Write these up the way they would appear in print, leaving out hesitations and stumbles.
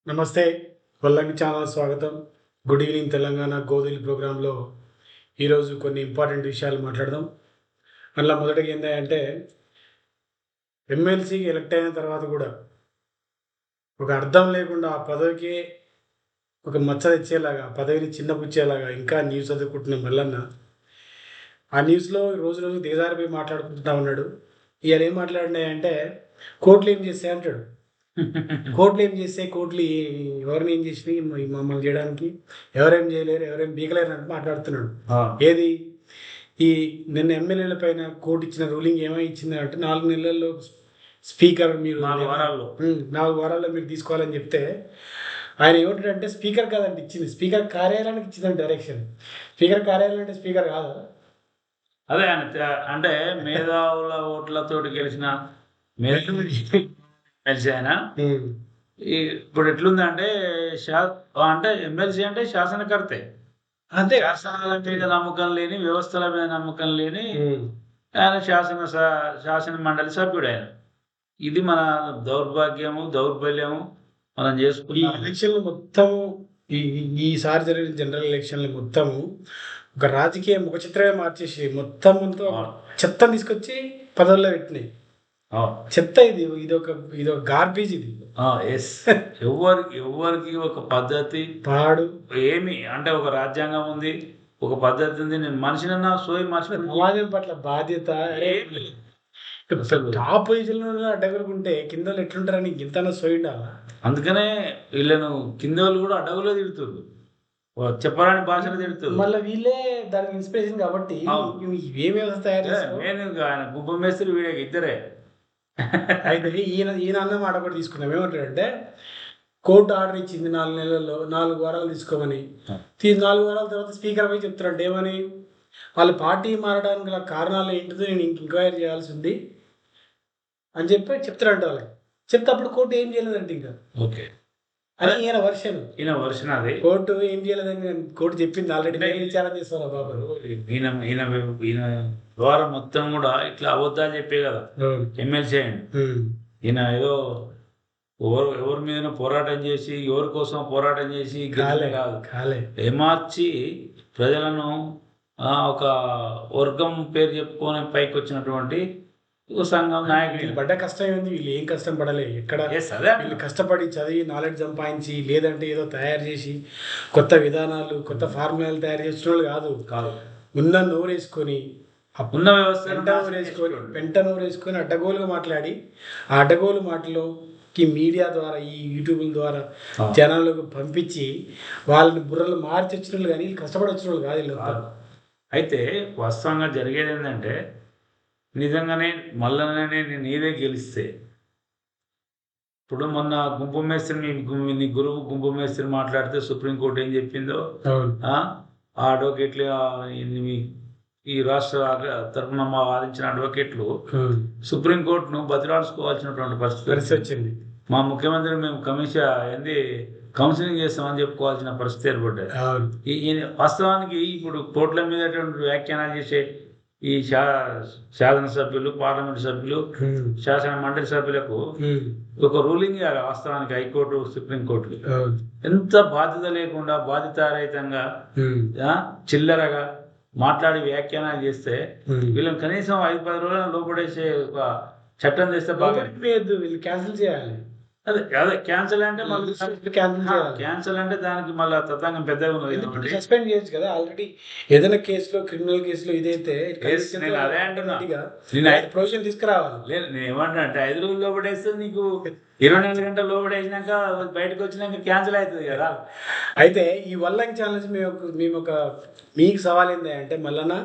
నమస్తే. కొల్లంకి ఛానల్ స్వాగతం. Good evening Telangana గోధులి ప్రోగ్రాంలో ఈరోజు కొన్ని ఇంపార్టెంట్ విషయాలు మాట్లాడదాం. అందులో మొదటిగా ఏందంటే ఎమ్మెల్సీకి ఎలక్ట్ అయిన తర్వాత కూడా ఒక అర్థం లేకుండా ఆ పదవికి ఒక మచ్చ తెచ్చేలాగా, పదవిని చిన్నపుచ్చేలాగా ఇంకా న్యూస్ చదువుకుంటున్న మల్లన్న ఆ న్యూస్‌లో రోజు రోజు దిగజారిపోయి మాట్లాడుకుంటా ఉన్నాడు. ఇయాల ఏం మాట్లాడినాయంటే కోర్టులు ఏం చేస్తాయి అంటాడు. కోర్టులు ఏం చేస్తాయి? కోర్టులు ఎవరిని ఏం చేసినాయి మమ్మల్ని చేయడానికి? ఎవరేం చేయలేరు, ఎవరేం పీకలేరు అన్నట్టు మాట్లాడుతున్నాడు. ఏది ఈ నిన్న ఎమ్మెల్యేల పైన కోర్టు ఇచ్చిన రూలింగ్ ఏమై ఇచ్చిందంటే 4 నెలల్లో స్పీకర్ మీరు 4 వారాల్లో 4 వారాల్లో మీరు తీసుకోవాలని చెప్తే ఆయన ఏమంటాడంటే స్పీకర్ కాదండి ఇచ్చింది, స్పీకర్ కార్యాలయానికి ఇచ్చిందండి డైరెక్షన్. స్పీకర్ కార్యాలయం అంటే స్పీకర్ కాదా? అదే ఆయన అంటే మేధావుల ఓట్లతోటి గెలిచిన ఎమ్మెల్సీ ఆయన. ఇప్పుడు ఎట్లుందంటే అంటే ఎమ్మెల్సీ అంటే శాసనకర్తే, అంతే. శాసనాల మీద నమ్మకం లేని, వ్యవస్థల మీద నమ్మకం లేని ఆయన శాసన మండలి సభ్యుడు ఆయన. ఇది మన దౌర్భాగ్యము, దౌర్బల్యము మనం ఈ చేసుకున్న ఎలక్షన్లు మొత్తము ఈసారి జరిగిన జనరల్ ఎలక్షన్లు మొత్తము ఒక రాజకీయ ముఖ చిత్రమే మార్చేసి మొత్తం చెత్తను తీసుకొచ్చి పదవుల్లో పెట్టినాయి. చెత్త ఇది ఒక గార్బేజ్ ఇది. ఎవరికి ఒక పద్ధతి పాడు ఏమి అంటే ఒక రాజ్యాంగం ఉంది, ఒక పద్ధతి ఉంది. నేను మనిషినన్నా సోయి మర్చిపోయి సమాజం పట్ల బాధ్యత. టాప్ పొజిషన్ లో అడ్డగలుగుంటే కింద వాళ్ళు ఎట్లుంటారని ఇంత సోయిండాలా? అందుకనే వీళ్ళను కింద వాళ్ళు కూడా అడ్డగులో తిడుతుంది, చెప్పరాని భాషలో తిడుతుంది. మళ్ళీ వీళ్ళే దానికి ఇన్స్పిరేషన్ కాబట్టి ఇవే వ్యవస్థ తయారు చేస్తారు. నేను ఆయన గుబ్బ మేస్త్రి వీడియోకి ఇద్దరే. అయితే ఈయన అన్న మాట కూడా తీసుకున్నాం. ఏమంటాడంటే కోర్టు ఆర్డర్ ఇచ్చింది 4 నెలల్లో 4 వారాలు తీసుకోమని. 4 వారాల తర్వాత స్పీకర్ పోయి చెప్తారంటే ఏమని, వాళ్ళ పార్టీ మారడానికి గల కారణాలు ఏంటిదో నేను ఎంక్వైరీ చేయాల్సి ఉంది అని చెప్పి చెప్తారంట వాళ్ళకి. చెప్తే అప్పుడు కోర్టు ఏం చేయలేదంటే ఇంకా ఓకే అని ఈయన వర్షన్ అది. కోర్టు ఏం చేయలేదని కోర్టు చెప్పింది ఆల్రెడీ. ఛాలెంజ్ చేస్తారా బాబు? ఈయన ద్వారా మొత్తం కూడా ఇట్లా అబద్ధాలు చెప్పే కదా ఎమ్మెల్సీ అయ్యండి. ఈయన ఏదో ఎవరి మీద పోరాటం చేసి, ఎవరి కోసం పోరాటం చేసి కాదు, ఏమార్చి ప్రజలను ఒక వర్గం పేరు చెప్పుకొని పైకి వచ్చినటువంటి సంఘం నాయకులు. పడ్డ కష్టం ఏంది? వీళ్ళు ఏం కష్టం పడలే ఎక్కడ. వీళ్ళు కష్టపడి చదివి నాలెడ్జ్ సంపాదించి లేదంటే ఏదో తయారు చేసి కొత్త విధానాలు, కొత్త ఫార్ములాలు తయారు చేసిన వాళ్ళు కాదు. ఉన్న నోరేసుకొని ఉన్న వ్యవస్థ పెంట నోరేసుకొని అడ్డగోలుగా మాట్లాడి ఆ అడ్డగోలు మాటలోకి మీడియా ద్వారా, ఈ యూట్యూబ్ల ద్వారా జనాలకు పంపించి వాళ్ళని బుర్రలు మార్చి వచ్చిన వాళ్ళు కానీ కష్టపడి వచ్చిన వాళ్ళు కాదు వీళ్ళు. అయితే వాస్తవంగా జరిగేది ఏంటంటే నిజంగానే మల్లనే నీదే గెలిస్తే, ఇప్పుడు మొన్న గుంపు మేస్త్రి నీ గురువు గుంపు మేస్త్రి మాట్లాడితే సుప్రీంకోర్టు ఏం చెప్పిందో, ఆ అడ్వకేట్లు ఈ రాష్ట్ర తరఫున వాదించిన అడ్వకేట్లు సుప్రీంకోర్టును బతిలాడుకోవాల్సినటువంటి పరిస్థితి వచ్చింది. మా ముఖ్యమంత్రి మేము కౌన్సిలింగ్ చేస్తామని చెప్పుకోవాల్సిన పరిస్థితి ఏర్పడ్డాయి. వాస్తవానికి ఇప్పుడు కోర్టుల మీద వ్యాఖ్యానాలు చేసే ఈ శాసనసభ్యులు, పార్లమెంట్ సభ్యులు, శాసన మండలి సభ్యులకు ఒక రూలింగ్ ఇవ్వాలి. వాస్తవానికి హైకోర్టు, సుప్రీంకోర్టు ఎంత బాధ్యత లేకుండా, బాధ్యతారహితంగా, చిల్లరగా మాట్లాడి వ్యాఖ్యానాలు చేస్తే వీళ్ళని కనీసం 5-10 రోజులను లోపడేసే ఒక చట్టం చేస్తే బాగా. వీళ్ళు క్యాన్సిల్ చేయాలి. అదే క్యాన్సిల్ అంటే క్యాన్సిల్ అంటే దానికి మళ్ళీ తతంగం పెద్దగా ఉన్నది. సస్పెండ్ చేయొచ్చు కదా. ఆల్రెడీ ఏదైనా కేసులో, క్రిమినల్ కేసులో ఇదైతే అదే అంటున్నా, ప్రొవిజన్ తీసుకురావాలి. లేదు నేను ఏమంటున్నా అంటే 5 రోజులు లోపడేస్తే నీకు 24 గంటలు లోపడేసినాక బయటకు వచ్చినాక క్యాన్సిల్ అవుతుంది కదా. అయితే ఈ వల్లంకి ఛాలెంజ్ మేము మీకు సవాల్ ఏంది అంటే, మళ్ళా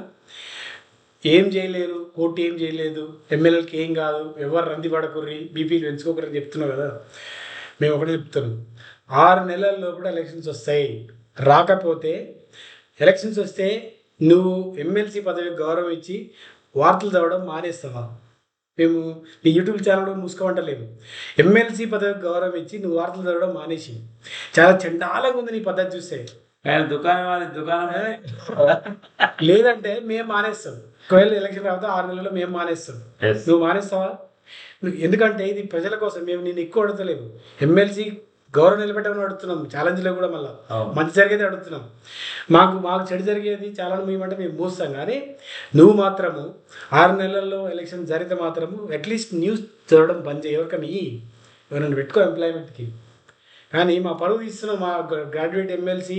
ఏం చేయలేరు, కోర్టు ఏం చేయలేదు, ఎమ్మెల్యేలకి ఏం కాదు, ఎవరు రంది పడకుర్రి, బీపీలు పెంచుకోకరని చెప్తున్నావు కదా. మేము ఒకటే చెప్తున్నాం, 6 నెలల్లో కూడా ఎలక్షన్స్ వస్తాయి. రాకపోతే ఎలక్షన్స్ వస్తే నువ్వు ఎమ్మెల్సీ పదవికి గౌరవం ఇచ్చి వార్తలు చదవడం మానేస్తావా? మేము నీ యూట్యూబ్ ఛానల్ మూసుకోమంటలేము. ఎమ్మెల్సీ పదవికి గౌరవం ఇచ్చి నువ్వు వార్తలు చదవడం మానేసి. చాలా చండాలంగా ఉంది నీ పద్ధతి చూస్తే. దుకాణం లేదంటే మేము మానేస్తాం. ఒకవేళ ఎలక్షన్ రాకపోతే 6 నెలల్లో మేము మానేస్తాం. నువ్వు మానేస్తావా? ఎందుకంటే ఇది ప్రజల కోసం. మేము నేను ఎక్కువ అడగలేము. ఎమ్మెల్సీ గౌరవం నిలబెట్టమని అడుగుతున్నాం, ఛాలెంజ్లో కూడా మళ్ళీ అవును. మంచి జరిగేది అడుగుతున్నాం. మాకు చెడు జరిగేది చాలా మేమంటే మేము మూస్తాం, కానీ నువ్వు మాత్రము 6 నెలల్లో ఎలక్షన్ జరిగితే మాత్రము అట్లీస్ట్ న్యూస్ చదవడం బంద్ చేయి, ఎవరికైనా ఎవరైనా పెట్టుకో ఎంప్లాయ్మెంట్కి. కానీ మా పరువు తీస్తున్నాం, మా గ్రాడ్యుయేట్ ఎమ్మెల్సీ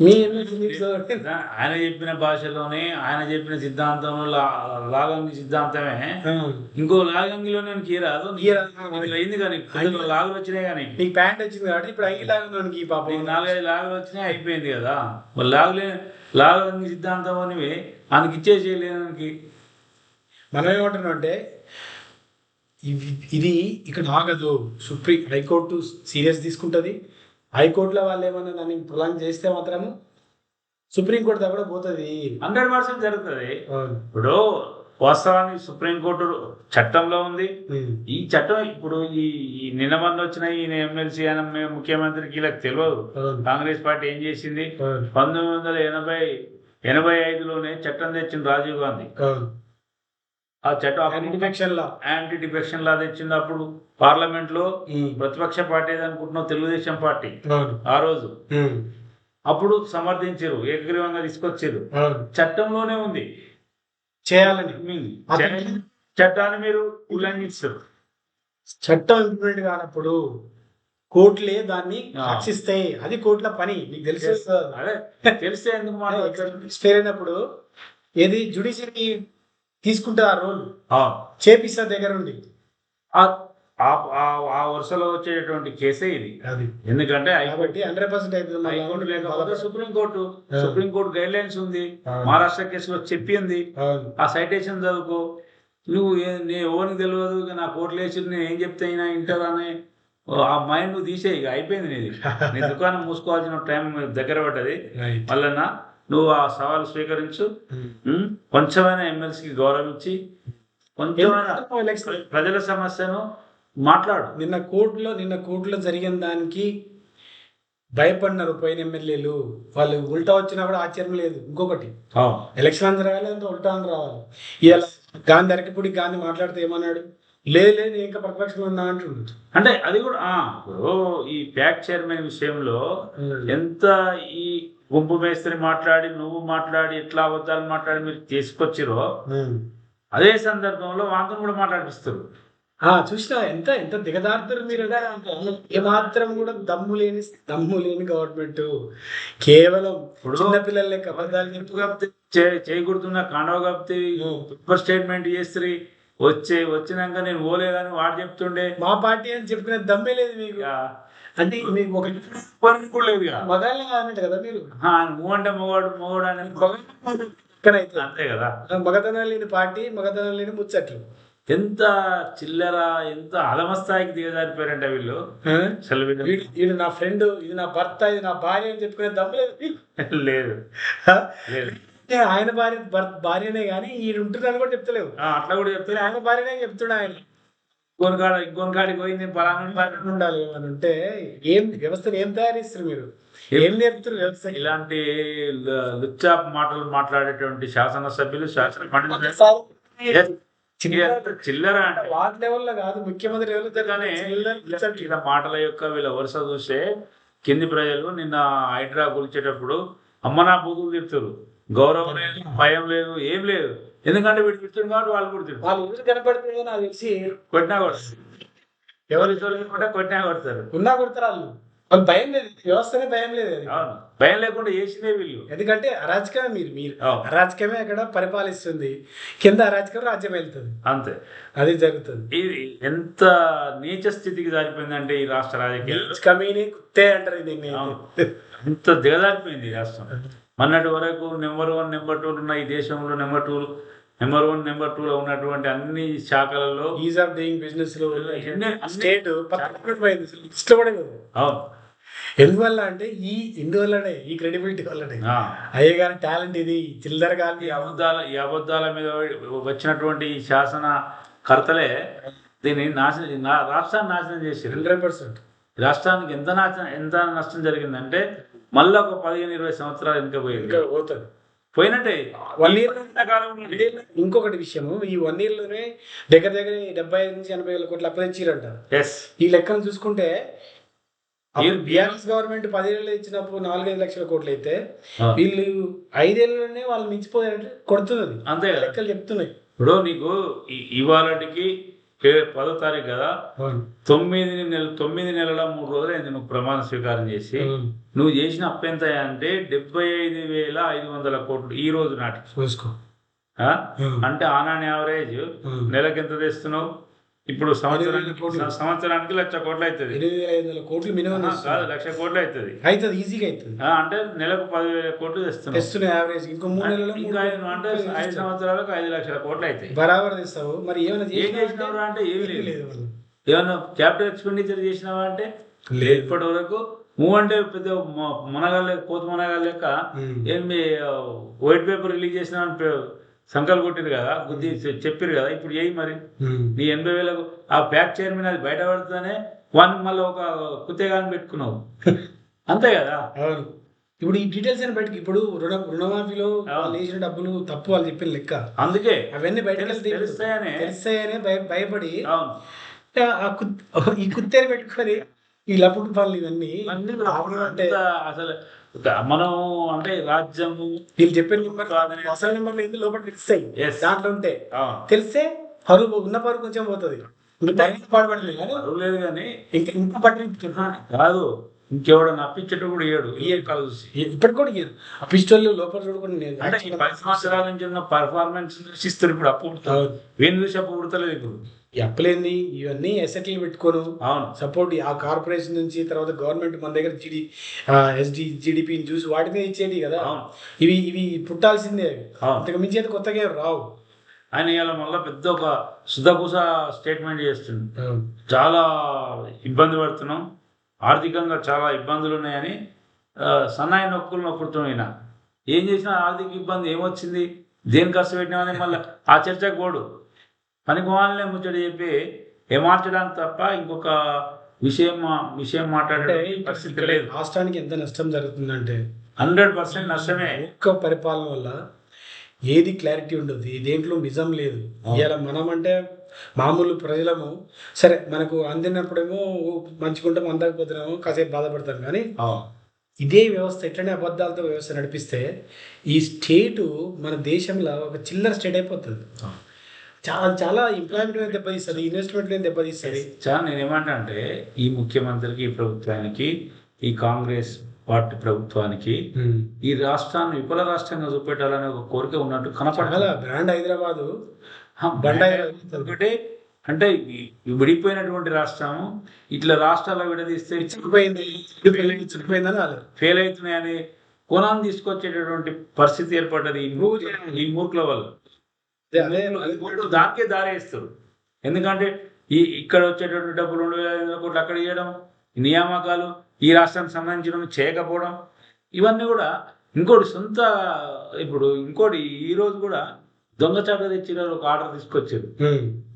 మీ ఎమ్మెల్సీ ఆయన చెప్పిన భాషలోనే ఆయన చెప్పిన సిద్ధాంతంలో లాగంగి సిద్ధాంతమే ఇంకో లాగంగిలోనే కీరాదు అయింది. కానీ లాగులు వచ్చినాయి, కానీ నీకు ప్యాంట్ వచ్చింది కాబట్టి ఇప్పుడు ఐదు లాగంగి పాపం 4-5 లాగులు వచ్చినాయి, అయిపోయింది కదా. మరి లాగంగి సిద్ధాంతం అనేవి ఆయనకి ఇచ్చేసేయలేనికి. మనం ఏమంటున్నాం అంటే ఇది ఇక్కడ ఆగదు, హైకోర్టు సీరియస్ తీసుకుంటుంది. హైకోర్టులో వాళ్ళు ఏమన్నా దాన్ని ప్రొలాంగ్ చేస్తే మాత్రము సుప్రీంకోర్టు దగ్గర పోతుంది. 100% జరుగుతుంది. ఇప్పుడు వాస్తవానికి సుప్రీంకోర్టు చట్టంలో ఉంది. ఈ చట్టం ఇప్పుడు ఈ నిన్న మొన్న వచ్చిన ఈ ఎమ్మెల్సీ అయిన ముఖ్యమంత్రికి వీళ్ళకి తెలియదు కాంగ్రెస్ పార్టీ ఏం చేసింది. 1985లోనే చట్టం తెచ్చింది రాజీవ్ గాంధీ. ఆ చట్టం యాంటీ డిఫెక్షన్ లా తెచ్చినప్పుడు పార్లమెంట్ లో ప్రతిపక్ష పార్టీ అనుకుంటున్నాం తెలుగుదేశం పార్టీ ఆ రోజు అప్పుడు సమర్థించారు, ఏకగ్రీవంగా తీసుకొచ్చారు. చట్టంలోనే ఉంది చేయాలని. చట్టాన్ని మీరు ఉల్లంఘిస్తారు. చట్టం ఇంప్లిమెంట్ కానప్పుడు కోర్టులే దాన్ని రక్షిస్తాయి. అది కోర్టుల పని, నీకు తెలిసి అదే తెలిస్తే ఎందుకు ఎక్స్పైర్ అయినప్పుడు ఏది జుడిషియరీ తీసుకుంటే ఆ రోల్ చేపిస్తా దగ్గర ఉండి ఆ వరుసలో వచ్చేటువంటి కేసే ఇది. ఎందుకంటే 100% లేకపోతే సుప్రీంకోర్టు గైడ్ లైన్స్ ఉంది, మహారాష్ట్ర కేసులో చెప్పింది. ఆ సైటేషన్ చదువుకో. నువ్వు ఎవరికి తెలియదు, నా కోర్టులు వేసి నేను ఏం చెప్తే అయినా వింటారు అని ఆ మైండ్ నువ్వు తీసే, ఇక అయిపోయింది నీది. నీ దుకాణం మూసుకోవాల్సిన టైం దగ్గర పడ్డది. మళ్ళా నువ్వు ఆ సవాలు స్వీకరించు. కొంచెమైనా ఎమ్మెల్సీకి గౌరవించి కొంచెమైనా ప్రజల సమస్యను మాట్లాడు. నిన్న కోర్టులో జరిగిన దానికి భయపడినారు పోయిన ఎమ్మెల్యేలు. వాళ్ళు ఉల్టా వచ్చినా కూడా ఆశ్చర్యం లేదు. ఇంకొకటి ఎలక్షన్ జరగాలి, అంత ఉల్టా అని రావాలి. ఇవాళ గాంధీ అరకిపూడి గాంధీ మాట్లాడితే ఏమన్నాడు, లేదు ఇంకా ప్రతిపక్షంలో ఉన్నా అంటుండు. అంటే అది కూడా ఇప్పుడు ఈ ప్యాక్ చైర్మన్ విషయంలో ఎంత ఈ గుంపు మేస్త్రి మాట్లాడి నువ్వు మాట్లాడి ఎట్లా అబద్ధాలు మాట్లాడి మీరు తీసుకొచ్చిరో అదే సందర్భంలో వాళ్ళని కూడా మాట్లాడిపిస్తారు. చూసినా ఎంత దిగదార్తారు మీరు. ఏమాత్రం కూడా దమ్ము లేని గవర్నమెంట్, కేవలం చిన్న పిల్లల లెక్క అబద్ధాలు చేయకూడుతున్న కాండవ కప్తే సూపర్ స్టేట్మెంట్ చేస్తారు. వచ్చినాక నేను పోలేదని వాడు చెప్తుండే మా పార్టీ అని చెప్పుకునే దమ్మే లేదు మీకు. అంటే మీకు ఒక లేదు మగాళ్ళే కాదంటే కదా మీరు. నువ్వు అంటే మొగోడు అని అంతే కదా. మగతనం లేని పార్టీ, మగతనం లేని ముచ్చట్లు. ఎంత చిల్లర, ఎంత అధమస్థాయికి దిగజారిపోయారంటే వీళ్ళు. వీడు నా ఫ్రెండ్, ఇది నా భర్త, ఇది నా భార్య అని చెప్పుకునే దమ్ము లేదు. ఆయన భార్యనే కానీ ఈడు ఉంటున్నాను కూడా చెప్తలేవు. అట్లా కూడా చెప్తారు. ఆయన భార్యనే చెప్తున్నా. ఆయన ఇంకొన కాడికి పోయింది పలానా ఉండాలి అని ఉంటే వ్యవస్థను ఏం తయారిస్తారు మీరు? ఏం నేర్పుతారు వ్యవస్థ? ఇలాంటి లుచ్చా మాటలు మాట్లాడేటువంటి శాసనసభ్యులు, చిల్లర అంటే వార్డ్ లెవెల్లో కాదు, ముఖ్యమంత్రి ఇలా మాటల యొక్క వీళ్ళ వరుస చూస్తే కింది ప్రజలు నిన్న హైడ్రా కూల్చేటప్పుడు అమ్మనా బూతులు తిడుతారు. గౌరవం లేదు, భయం లేదు, ఏం లేదు. ఎందుకంటే వీడు తిడుతుంది కాబట్టి వాళ్ళు కూడా తిడుతారు. వాళ్ళు ఊరు కనపడుతుంది నాకు తెలిసి కొట్టినా కొడతారు. ఎవరు కొట్టినా కొడతారు, ఉన్నా కొడతారు. వాళ్ళు భయం లేదు, వ్యవస్థనే భయం లేదు. అవును, భయం లేకుండా చేసిందే వీళ్ళు. ఎందుకంటే అరాచకమే మీరు అరాచకమే అక్కడ పరిపాలిస్తుంది, కింద అరాచకం రాజ్యం వెళ్తుంది. అంతే, అది జరుగుతుంది. ఇది ఎంత నీచ స్థితికి జారిపోయిందంటే ఈ రాష్ట్ర రాజకీయాలు కమీని కుత్తే అంటారు. దీన్ని ఎంత దిగజారిపోయింది ఈ రాష్ట్రం. మొన్నటి వరకు నెంబర్ 1, నెంబర్ 2 ఉన్న ఈ దేశంలో నెంబర్ 1, నెంబర్ 2లో ఉన్నటువంటి అన్ని శాఖలలో ఈజ్ ఆఫ్ డూయింగ్ బిజినెస్ లో స్టేట్ అవును. ఎందువల్ల అంటే ఇందువల్లనే ఈ క్రెడిబిలిటీ వల్లనే అయ్యే గారి టాలెంట్ ఇది చిల్లర గాలి. ఈ అబద్ధాల మీద వచ్చినటువంటి శాసన కర్తలే దీన్ని రాష్ట్రాన్ని నాశనం చేశారు. 100%. రాష్ట్రానికి ఎంత నష్టం జరిగిందంటే మళ్ళీ ఒక 15-20 సంవత్సరాలు వెనుక పోతుంది. పోయినట్టే 1 year. ఇంకొకటి విషయము, ఈ 1 year లోనే దగ్గర 75 నుంచి 80 వేల కోట్లు అప్పు తెచ్చిరంట. ఈ లెక్కను చూసుకుంటే బీఆర్ఎస్ గవర్నమెంట్ 10 ఏళ్ళు ఇచ్చినప్పుడు 4-5 లక్షల కోట్లు అయితే ఆ, వీళ్ళు 5 ఏళ్ళలోనే వాళ్ళు మించిపోయారంటే కొడుతున్నది. అంతే కదా. లెక్కలు చెప్తున్నాయి. ఇప్పుడు నీకు ఇవాళకి 10వ తారీఖు కదా, 9 నెలల 3 రోజులు అయింది నువ్వు ప్రమాణ స్వీకారం చేసి. నువ్వు చేసిన అప్పు ఎంత అంటే 75,500 కోట్లు ఈ రోజు నాటికి. చూసుకో. ఆ? అంటే ఆనాని యావరేజ్ నెలకి ఎంత తెస్తున్నావు? ఇప్పుడు సంవత్సరానికి 1,00,000 కోట్లు అవుతుంది. 8,500 కోట్లు మినిమం కాదు, 1,00,000 కోట్లు అవుతుంది. అవుతుంది, ఈజీగా అవుతుంది. అంటే నెలకు 10,000 కోట్లు తెస్తున్నావు. తెస్తున్నాయి యావరేజ్. ఇంకో 3 నెలలు ఇంకా అంటే 5 సంవత్సరాలకు 5,00,000 కోట్లు అవుతాయి. బరాబర్ తెస్తావు. మరి ఏమైనా ఏం చేసినావు అంటే ఏమీ లేదు. వాళ్ళు. ఏమైనా క్యాపిటల్ ఎక్స్పెండిచర్ చేసినావా అంటే లేదు. ఇప్పటి వరకు నువ్వు అంటే పెద్ద మునగాళ్ళ కోతి మునగాళ్ళ లెక్క ఏమి వైట్ పేపర్ రిలీజ్ చేసినా సంకల్ కొట్టిరు కదా, బుద్ధి చెప్పారు కదా. ఇప్పుడు ఏయి మరి నీ 80,000 ఆ బ్యాక్ చైర్మన్ అది బయట పడుతుందనే వానికి మళ్ళీ ఒక కుత్తేగాని పెట్టుకున్నావు. అంతే కదా. అవును. ఇప్పుడు ఈ డీటెయిల్స్ అని బయటకి ఇప్పుడు రుణమాఫీలో వాళ్ళు వేసిన డబ్బులు తప్పు వాళ్ళు చెప్పిన లెక్క. అందుకే అవన్నీ బయటకు తెలుస్తాయనే భయపడి అవును ఈ కుత్తేరు పెట్టుకొని ఈ లపుడు పనులు ఇవన్నీ అంటే అసలు మనం అంటే రాజ్యము వీళ్ళు చెప్పిన నెంబర్ అసలు నెంబర్లు ఎందుకు లోపల తెలుస్తాయి. దాంట్లో ఉంటే తెలిస్తే పరువు ఉన్న పరువు కొంచెం పోతుంది. పాడుపడలేదు కానీ లేదు కానీ ఇంకా పట్టి కాదు, ఇంకెవడన్నా అప్పించట కూడా ఏడు కలిసి ఇప్పటికి కూడా ఇయ్యరు. ఆ పిస్టోళ్ళు లోపల చూడకుండా అంటే ఈ 10 సంవత్సరాల నుంచి ఉన్న పర్ఫార్మెన్స్ ఇస్తారు. ఇప్పుడు అప్పు పుడతావు, వీని చూసి అప్పు పుడతలేదు. ఇప్పుడు ఈ అప్పులేంది ఇవన్నీ ఎసెట్లు పెట్టుకోను. అవును, సపోర్ట్ ఆ కార్పొరేషన్ నుంచి తర్వాత గవర్నమెంట్ మన దగ్గర జీడిపిని చూసి వాటి మీద ఇచ్చేది కదా. ఇవి ఇవి పుట్టాల్సిందే. అంతకు మించి అయితే కొత్తగా రావు. ఆయన ఇవాళ మళ్ళీ పెద్ద ఒక శుద్ధపూస స్టేట్మెంట్ చేస్తుంది. చాలా ఇబ్బంది పడుతున్నాం, ఆర్థికంగా చాలా ఇబ్బందులు ఉన్నాయని సన్నాయి నొక్కులు నొక్కుతున్నాయినా. ఏం చేసినా ఆర్థిక ఇబ్బంది ఏమొచ్చింది, దేని ఖర్చు పెట్టినామని మళ్ళీ ఆ చర్చకు పోడు. పనికి వాళ్ళనే ముచ్చట చెప్పి ఏమార్చడానికి తప్ప ఇంకొక విషయం మాట్లాడే పరిస్థితి లేదు. రాష్ట్రానికి ఎంత నష్టం జరుగుతుందంటే 100% నష్టమే. ఒక్క పరిపాలన వల్ల ఏది క్లారిటీ ఉండదు, దేంట్లో నిజం లేదు. ఇవాళ మనం అంటే మామూలు ప్రజలము సరే మనకు అందినప్పుడేమో మంచుకుంటాం, అందకపోతున్నామో కాసేపు బాధపడతాం. కానీ ఇదే వ్యవస్థ ఎట్లనే అబద్ధాలతో వ్యవస్థ నడిపిస్తే ఈ స్టేటు మన దేశంలో ఒక చిల్లర స్టేట్ అయిపోతుంది. చాలా చాలా ఎంప్లాయ్మెంట్ దెబ్బతీస్తుంది, ఇన్వెస్ట్మెంట్ దెబ్బతీస్తుంది. చాలా నేనేమంటా అంటే ఈ ముఖ్యమంత్రికి, ఈ ప్రభుత్వానికి, ఈ కాంగ్రెస్ పార్టీ ప్రభుత్వానికి ఈ రాష్ట్రాన్ని విఫల రాష్ట్రంగా చూపెట్టాలనే ఒక కోరిక ఉన్నట్టు కనపడాలి. బ్రాండ్ హైదరాబాద్ ఒకటి అంటే విడిపోయినటువంటి రాష్ట్రము ఇట్లా రాష్ట్రాల్లో విడదీస్తే ఫెయిల్ అవుతున్నాయని కోణాన్ని తీసుకొచ్చేటటువంటి పరిస్థితి ఏర్పడ్డది ఈ మూర్ఖుల వల్ల. దానికే దారేస్తారు. ఎందుకంటే ఇక్కడ వచ్చేటటువంటి డబ్బులు 2,500 కోట్లు అక్కడ ఇవ్వడం, నియామకాలు ఈ రాష్ట్రానికి సంబంధించిన చేయకపోవడం, ఇవన్నీ కూడా ఇంకోటి ఇంకోటి ఈ రోజు కూడా దొంగచాట తెచ్చిన ఒక ఆర్డర్ తీసుకొచ్చారు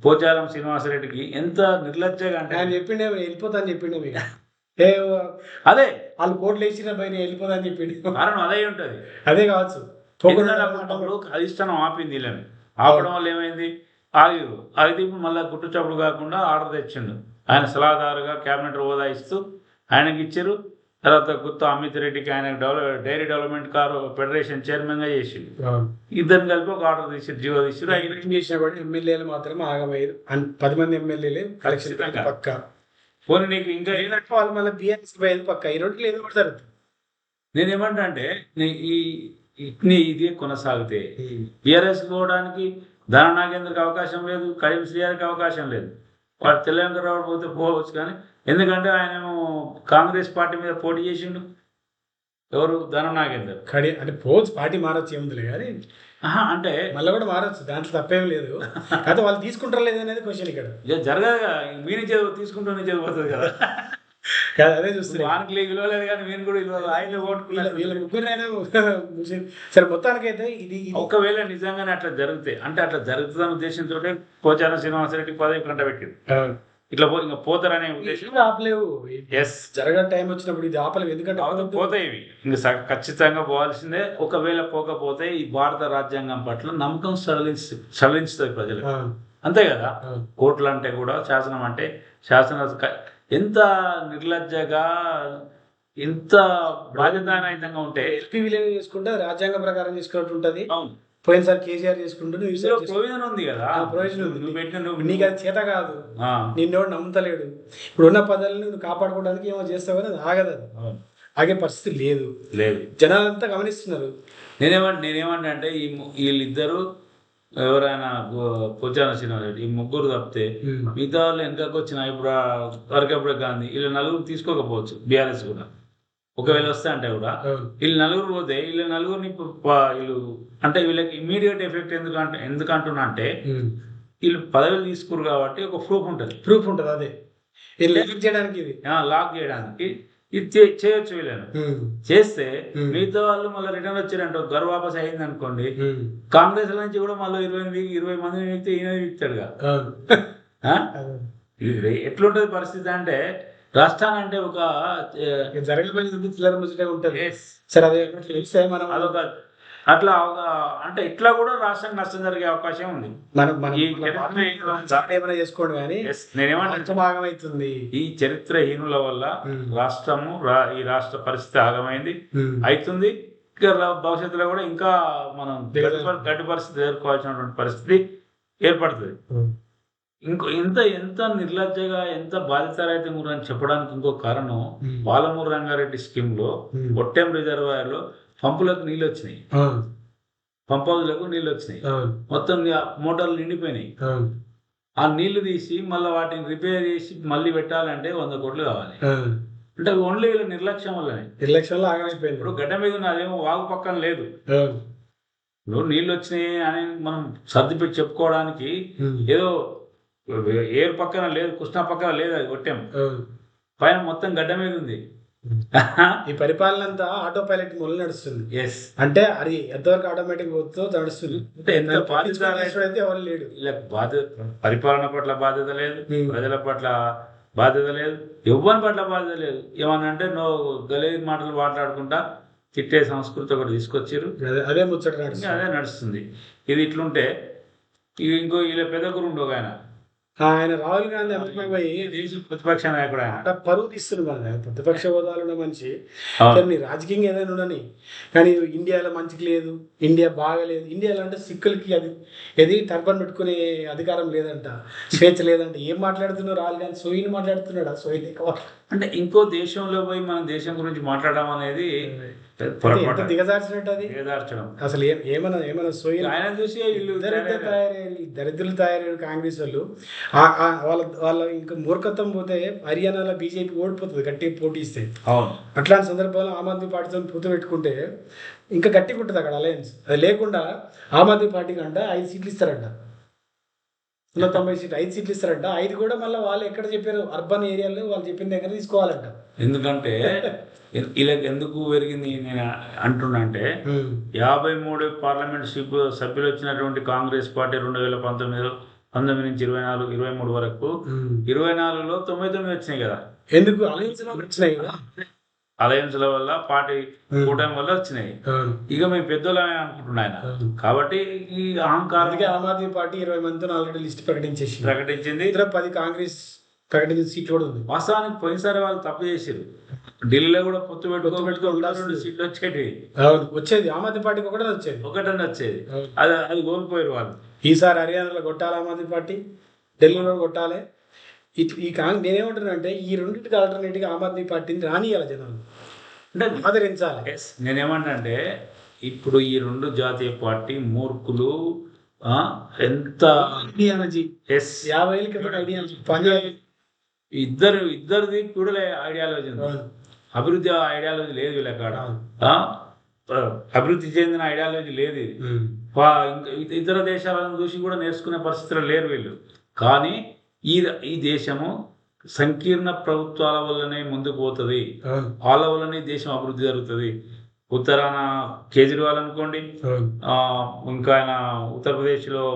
పోచారం శ్రీనివాసరెడ్డికి. ఎంత నిర్లజ్జగా అంటే ఆయన చెప్పిండే వెళ్ళిపోతా అని చెప్పిండే మీకు. అదే వాళ్ళు కోట్లు వేసిన పైన వెళ్ళిపోతా అని చెప్పిండు. కారణం అదే ఉంటుంది, అదే కావచ్చు. అధిష్టానం ఆపింది వీళ్ళని. ఆపడం వల్ల ఏమైంది, ఆగిరు. అయితే ఇప్పుడు మళ్ళీ గుట్టుచప్పుడు కాకుండా ఆర్డర్ తెచ్చిండు. ఆయన సలహాదారుగా క్యాబినెట్ హోదా ఇస్తూ ఆయనకి ఇచ్చారు. తర్వాత గుత్త అమిత్ రెడ్డికి ఆయన డైరీ డెవలప్మెంట్ ఫెడరేషన్ చైర్మన్గా చేసిండు. ఇద్దరిని కలిపి ఒక ఆర్డర్ తీసి జీవో తీసి ఏం చేసినా కూడా ఎమ్మెల్యేలు మాత్రం ఆగమయ్యారు. 10 మంది ఎమ్మెల్యేలు కలెక్షన్ పక్క. పోనీ నీకు ఇంకా వాళ్ళు మళ్ళీ బీఆర్ఎస్ పోయేది పక్క. ఈ రోజులు ఏదో కూడా జరుగుతుంది. నేనేమంటా అంటే ఇదే కొనసాగితే బీఆర్ఎస్ పోవడానికి ధన నాగేంద్రకి అవకాశం లేదు, కడియం శ్రీహారికి అవకాశం లేదు. వాడు తెలంగాణ పోతే పోవచ్చు. కానీ ఎందుకంటే ఆయన కాంగ్రెస్ పార్టీ మీద పోటీ చేసిండు. ఎవరు? ధన నాగేందర్. అంటే పోవచ్చు, పార్టీ మారచ్చు ఏముందిలే. కానీ అంటే మళ్ళీ కూడా మారచ్చు, దాంట్లో తప్పేం లేదు. అయితే వాళ్ళు తీసుకుంటారు లేదు అనేది క్వశ్చన్ ఇక్కడ. జరగదు, మీ నుంచి తీసుకుంటూ నుంచి పోతుంది కదా. అదే చూస్తుంది. వానికి విలువలేదు కానీ నేను కూడా ఆయన వీళ్ళ ముగ్గురైనా సరే. మొత్తానికి అయితే ఇది ఒకవేళ నిజంగానే అట్లా జరిగితే, అంటే అట్లా జరుగుతుందనే ఉద్దేశంతో పోచారం శ్రీనివాసరెడ్డి పదవి కంట పెట్టింది. ఇట్లా ఇంకా పోతారనే ఉద్దేశం ఆపలేవు. జరగని టైం వచ్చినప్పుడు ఇది ఆపలేవు. ఎందుకంటే పోతాయి ఇవి ఇంకా ఖచ్చితంగా పోవాల్సిందే. ఒకవేళ పోకపోతే ఈ భారత రాజ్యాంగం పట్ల నమ్మకం సడలించుతుంది ప్రజలు. అంతే కదా. కోర్టులు అంటే కూడా శాసనం అంటే ఎంత నిర్లజ్జగా ఎంత బాధ్యతారహితంగా ఉంటే ఎల్పీ విలేజ్ చేసుకుంటే రాజ్యాంగ ప్రకారం చేసుకున్నట్టు ఉంటుంది. అవును పోయినసారి కేసీఆర్ చేసుకుంటూ నువ్వు ఇందులో ప్రయోజనం ఉంది కదా, ప్రయోజనం ఉంది. నువ్వు పెట్టిన నువ్వు నీకు అది చేత కాదు, ఆ, నిన్నోడు నమ్ముతలేడు. ఇప్పుడు ఉన్న పదాలను నువ్వు కాపాడుకోవడానికి ఏమో చేస్తావు కానీ అది ఆగదు, అది అవును. ఆగే పరిస్థితి లేదు. లేదు జనాలంతా గమనిస్తున్నారు. నేనేమంటే అంటే వీళ్ళిద్దరు ఎవరైనా పొచ్చాన శ్రీనివాసరెడ్డి ఈ ముగ్గురు తప్పితే మిగతా వాళ్ళు వెనకకు వచ్చిన ఇప్పుడు వరకప్పుడు గాంధీ వీళ్ళు నలుగురు తీసుకోకపోవచ్చు, బీఆర్ఎస్ కూడా ఒకవేళ వస్తే అంటే కూడా వీళ్ళు నలుగురు పోతే వీళ్ళ నలుగురిని వీళ్ళు అంటే వీళ్ళకి ఇమ్మీడియట్ ఎఫెక్ట్ ఎందుకంటున్నా అంటే వీళ్ళు పదవులు తీసుకురు కాబట్టి ఒక ప్రూఫ్ ఉంటుంది అదే లాక్ చేయడానికి, ఇది లాక్ చేయడానికి ఇది చేయొచ్చు. వీళ్ళను చేస్తే మిగతా వాళ్ళు మళ్ళీ రిటర్న్ వచ్చారంటే గర్ వాపస్ అయింది అనుకోండి, కాంగ్రెస్ నుంచి కూడా మళ్ళీ 20 మందిని వ్యక్తి ఈయన వ్యక్తాడుగా. ఎట్లుంటది పరిస్థితి అంటే రాష్ట్రాన్ని అంటే ఒక జరగబోయేది చిల్లర ముచ్చటే ఉంటుంది. సరే అదే తెలిస్తే మనం అదొక అట్లా అంటే ఇట్లా కూడా రాష్ట్రానికి నష్టం జరిగే అవకాశం ఉంది. ఏమైనా చేసుకోండి కానీ నేనేమంటే భాగం అవుతుంది. ఈ చరిత్రహీనుల వల్ల రాష్ట్రము ఈ రాష్ట్ర పరిస్థితి ఆగమైంది అవుతుంది. భవిష్యత్తులో కూడా ఇంకా మనం గడ్డి పరిస్థితి ఎదుర్కోవాల్సినటువంటి పరిస్థితి ఏర్పడుతుంది. ఎంత నిర్లజ్జగా ఎంత బాధితరైతే అని చెప్పడానికి ఇంకో కారణం, పాలమూరు రంగారెడ్డి స్కీమ్ లో ఒట్టెం రిజర్వాయర్ లో పంపులకు నీళ్ళు వచ్చినాయి, పంప్ హౌస్లకు నీళ్ళు వచ్చినాయి, మొత్తం మోటార్లు నిండిపోయినాయి. ఆ నీళ్లు తీసి మళ్ళీ వాటిని రిపేర్ చేసి మళ్ళీ పెట్టాలంటే 100 కోట్లు కావాలి. అంటే ఓన్లీ వీళ్ళ నిర్లక్ష్యంలో ఆగమైపోయింది. ఇప్పుడు గడ్డ మీద ఉన్న అదేమో వాగు పక్కన లేదు, ఇప్పుడు నీళ్ళు వచ్చినాయి అని మనం సర్దిపెట్టి చెప్పుకోవడానికి ఏదో ఏరు పక్కన లేదు, కృష్ణా పక్కన లేదు, అది కొట్టాం పైన మొత్తం గడ్డ మీద ఉంది. ఈ పరిపాలన అంతా ఆటో పైలట్ మూల నడుస్తుంది. అంటే అది ఎంతవరకు ఆటోమేటిక్ పోతుందో నడుస్తుంది. అంటే ఎంత బాధ్యత అయితే ఎవరు లేడు, పరిపాలన పట్ల బాధ్యత లేదు, ప్రజల పట్ల బాధ్యత లేదు, ఎవ్వరి పట్ల బాధ్యత లేదు. ఏమన్నా అంటే నువ్వు గలీజ్ మాటలు మాట్లాడుకుంటా తిట్టే సంస్కృతి ఒకటి తీసుకొచ్చారు, అదే ముచ్చట అదే నడుస్తుంది. ఇది ఇట్లుంటే ఇంకో వీళ్ళ పెద్ద గురుండు ఒక ఆయన రాహుల్ గాంధీ అమెరికా పోయి ప్రతిపక్ష నాయకుడు ఆయన పరువు తీస్తున్నాడు. ప్రతిపక్ష హోదాలో ఉన్న మనిషి రాజకీయంగా ఏదైనా ఉండని, కానీ ఇండియాలో మంచికి లేదు, ఇండియా బాగలేదు, ఇండియాలో అంటే సిక్కులకి అది టర్బన్ పెట్టుకునే అధికారం లేదంట, స్వేచ్ఛ లేదంట. ఏం మాట్లాడుతున్నావు రాహుల్ గాంధీ? సోయిని మాట్లాడుతున్నాడు, ఆ సోయి లేక అంటే ఇంకో దేశంలో పోయి మనం దేశం గురించి మాట్లాడడం అనేది దిగజార్చినట్టు, అది దిగజార్చడం. అసలు ఏమన్నా సోయి ఆయన చూసి దరిద్రులు తయారయ్యారు కాంగ్రెస్ వాళ్ళు. వాళ్ళ ఇంకా మూర్ఖత్వం పోతే హర్యానాలో బీజేపీ ఓడిపోతుంది గట్టిగా పోటీ ఇస్తే. అట్లాంటి సందర్భంలో ఆమ్ ఆద్మీ పార్టీతో పొత్తు పెట్టుకుంటే ఇంకా గట్టిగా ఉంటుంది అక్కడ అలయన్స్. అది లేకుండా ఆమ్ ఆద్మీ పార్టీకి అంట 5 సీట్లు ఇస్తారంట, 190 సీట్లు, 5 సీట్లు ఇస్తారంట. 5 కూడా మళ్ళీ వాళ్ళు ఎక్కడ చెప్పారు, అర్బన్ ఏరియాలో వాళ్ళు చెప్పిన దగ్గర తీసుకోవాలంట. ఎందుకంటే ఇలా ఎందుకు పెరిగింది నేను అంటున్నా అంటే 53 పార్లమెంట్ సభ్యులు వచ్చినటువంటి కాంగ్రెస్ పార్టీ 2019 నుంచి 24, 23 వరకు 24లో 99 వచ్చినాయి కదా. ఎందుకు? వచ్చినాయి కదా, అలయన్స్ల వల్ల పార్టీ కూటమి వల్ల వచ్చినాయి. ఇక మేము పెద్దోళ్ళని అనుకుంటున్నా ఆయన. కాబట్టి ఈ అహంకారం ఆమ్ ఆద్మీ పార్టీ 20 మందితో ఆల్రెడీ లిస్ట్ ప్రకటించింది. 10 కాంగ్రెస్ ప్రకటించిన సీట్లు కూడా ఉంది. వాస్తవానికి పోయినసారి వాళ్ళు తప్పు చేసారు, ఢిల్లీలో కూడా పొత్తు పెట్టుకో 2 సీట్లు వచ్చేది ఆమ్ ఆద్మీ పార్టీకి ఒకటనే వచ్చేది. అది కోల్పోయారు వాళ్ళు. ఈసారి హర్యానాలో కొట్టాలి ఆమ్ ఆద్మీ పార్టీ, ఢిల్లీలో కొట్టాలి. నేనేమంటున్నా అంటే ఈ రెండింటికి ఆల్టర్నేటివ్గా ఆమ్ ఆద్మీ పార్టీని రానియాలి జనాలు, అంటే ఆదరించాలి. నేనేమంటా అంటే ఇప్పుడు ఈ 2 జాతీయ పార్టీ మూర్ఖులు ఎంత ఇద్దరిది కూడా ఐడియాలజీ ఉంది, అభివృద్ధి ఐడియాలజీ లేదు వీళ్ళ కాడ, అభివృద్ధి చెందిన ఐడియాలజీ లేదు. ఇతర దేశాలను చూసి కూడా నేర్చుకునే పరిస్థితులు లేరు వీళ్ళు. కానీ ఈ దేశము సంకీర్ణ ప్రభుత్వాల వల్లనే ముందుకు పోతుంది, వాళ్ళ వల్లనే దేశం అభివృద్ధి జరుగుతుంది. ఉత్తరాన కేజ్రీవాల్ అనుకోండి, ఇంకా ఆయన ఉత్తరప్రదేశ్లో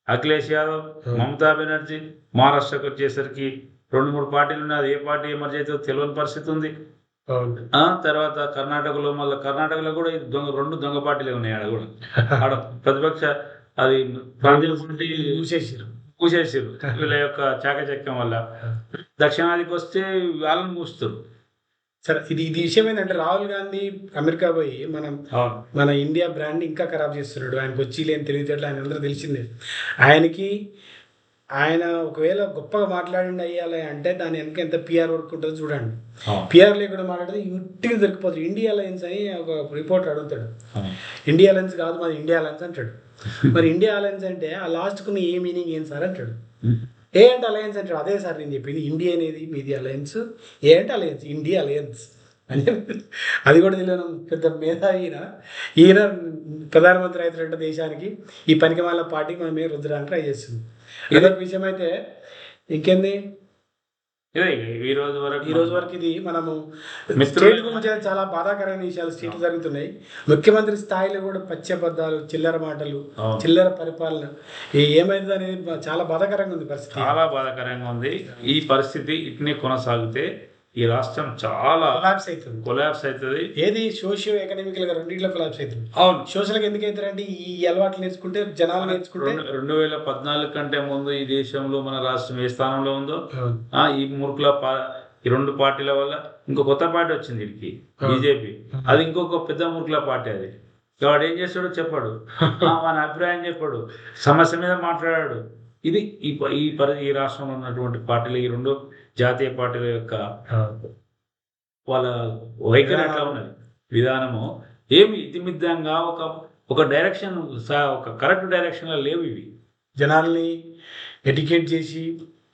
అఖిలేష్ యాదవ్, మమతా బెనర్జీ, మహారాష్ట్రకు వచ్చేసరికి 2-3 పార్టీలు ఉన్నాయి, అది ఏ పార్టీ ఎమర్జీ అయితే తెలియని పరిస్థితి ఉంది. తర్వాత కర్ణాటకలో మళ్ళీ కర్ణాటకలో కూడా 2 దొంగ పార్టీలే ఉన్నాయి. ఆడ కూడా ఆడ ప్రతిపక్ష అది మూసేసారు వీళ్ళ యొక్క చాకచక్యం వల్ల. దక్షిణాదికి వస్తే వాళ్ళని మూస్తారు. సరే, ఇది విషయం ఏంటంటే రాహుల్ గాంధీ అమెరికా పోయి మన ఇండియా బ్రాండ్ ఇంకా ఖరాబ్ చేస్తున్నాడు. ఆయనకు వచ్చి లేని తెలివితేటలు ఆయన అందరూ తెలిసిందే. ఆయన ఒకవేళ గొప్పగా మాట్లాడిండి అయ్యాలి అంటే దాని వెనక ఎంత పిఆర్ వర్క్ ఉంటుందో చూడండి. పిఆర్ లేకుండా మాట్లాడితే యుట్టిగా దొరికిపోతుంది. ఇండియా అలయన్స్ అని ఒక రిపోర్టర్ అడుగుతాడు. ఇండియా అలయన్స్ కాదు మాది ఇండియా అలయన్స్ అంటాడు. మరి ఇండియా అలయన్స్ అంటే ఆ లాస్ట్కున్న ఏ మీనింగ్ ఏం సార్ అంటాడు. ఏ అంటే అలయన్స్ అంటాడు. అదే సార్ నేను చెప్పింది, ఇండియా అనేది మీది అలయన్స్, ఏ అంటే అలయన్స్, ఇండియా అలయన్స్ అని. అది కూడా తెలియను పెద్ద మేధావి ఈయన ప్రధానమంత్రి అవుతున్నట్టు దేశానికి ఈ పనికి వాళ్ళ పార్టీకి మనం ఏ రుద్దడానికి ట్రై చేస్తుంది. ఇదొక విషయం. అయితే ఇంకేంది ఈ రోజు వరకు ఇది మనము స్టేట్ గురించి చాలా బాధాకరమైన విషయాలు స్టేట్లు జరుగుతున్నాయి. ముఖ్యమంత్రి స్థాయిలో కూడా పచ్చబద్దాలు, చిల్లర మాటలు, చిల్లర పరిపాలన ఏమైంది అనేది చాలా బాధాకరంగా ఉంది పరిస్థితి. చాలా బాధాకరంగా ఉంది. ఈ పరిస్థితి ఇట్నే కొనసాగితే ఈ రాష్ట్రం చాలా కొలాప్స్ అవుతుంది. ఏది సోషియో ఎకనామికల్ గా రెండింటిలో కొలాప్స్ అవుతుంది. అవును, సోషల్ ఎందుకు అవుతారంటే ఈ అలవాట్లు నేర్చుకుంటే జనాలు నేర్చుకుంటే 2014 కంటే ముందు ఈ దేశంలో మన రాష్ట్రం ఏ స్థానంలో ఉందో ఈ మురుకుల ఈ రెండు పార్టీల వల్ల ఇంకో కొత్త పార్టీ వచ్చింది వీడికి, బీజేపీ. అది ఇంకొక పెద్ద మురుకుల పార్టీ. అది వాడు ఏం చేస్తాడో చెప్పాడు, మన అభిప్రాయం చెప్పాడు, సమస్య మీద మాట్లాడాడు. ఇది ఈ రాష్ట్రంలో ఉన్నటువంటి పార్టీలు, ఈ రెండు జాతీయ పార్టీల యొక్క వాళ్ళ వైఖరి ఎట్లా ఉన్నది, విధానము ఏమి ఇతిమిద్దంగా ఒక డైరెక్షన్, ఒక కరెక్ట్ డైరెక్షన్ లో లేవు ఇవి. జనాల్ని ఎడ్యుకేట్ చేసి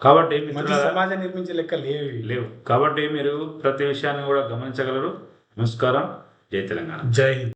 కాబట్టి సమాజం నిర్మించే లెక్క లేవు. కాబట్టి మీరు ప్రతి విషయాన్ని కూడా గమనించగలరు. నమస్కారం. జై తెలంగాణ. జై హింద్.